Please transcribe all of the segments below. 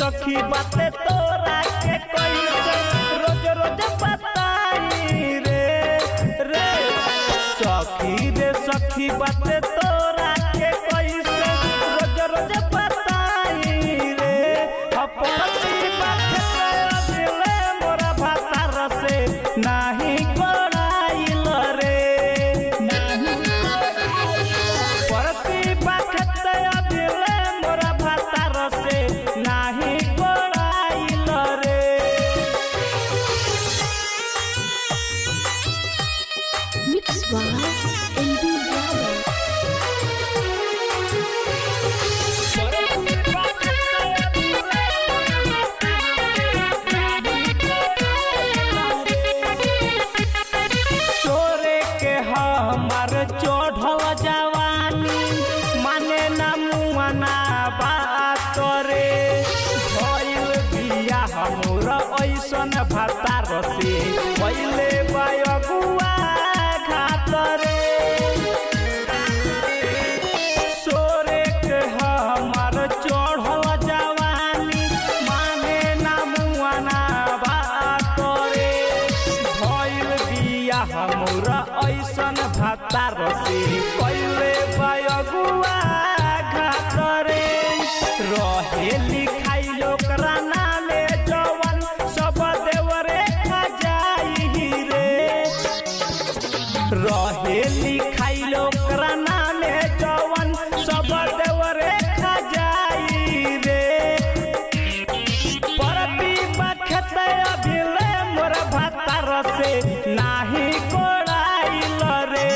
सखी बातें तोरा के कैसे रोज रोज बताई रे रे सखी रे सखी बातें तोरा के कैसे रोज रोज बताई रे अपनी बात दिले मोरा भातार से नहीं कोड़ाइल रे परती बात दिले मोरा भातार से नहीं कोड़ाइल रे मिक्स बाय एलबी ब्रादर हमार चढ़ल जवानी माने ना मुआना बात रे भइल बिया हमरा ऐसन भातार से पहिले बायगुआ घात रे सोरे के हमार चढ़ल जवानी माने ना मुआना बात रे भइल बिया हमरा ऐसन भातार से पहिले बायगुआ घात रे रहे लिखाई ओकरा नामे जवन सब देवरे खा जाई रे रहे लिखाई ओकरा नामे जवन सब देवरे खा जाई रे परती बखत अभिले मोर भातार से नाही कोड़ाइल रे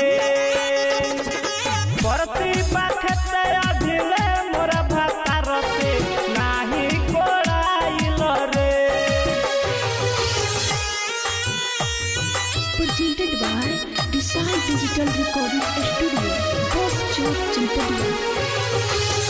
परती बखत अभिले मोर भातार से नाही कोड़ाइल रे presented by Desai Digital Recording Studio, Boss Chowk, Champadia।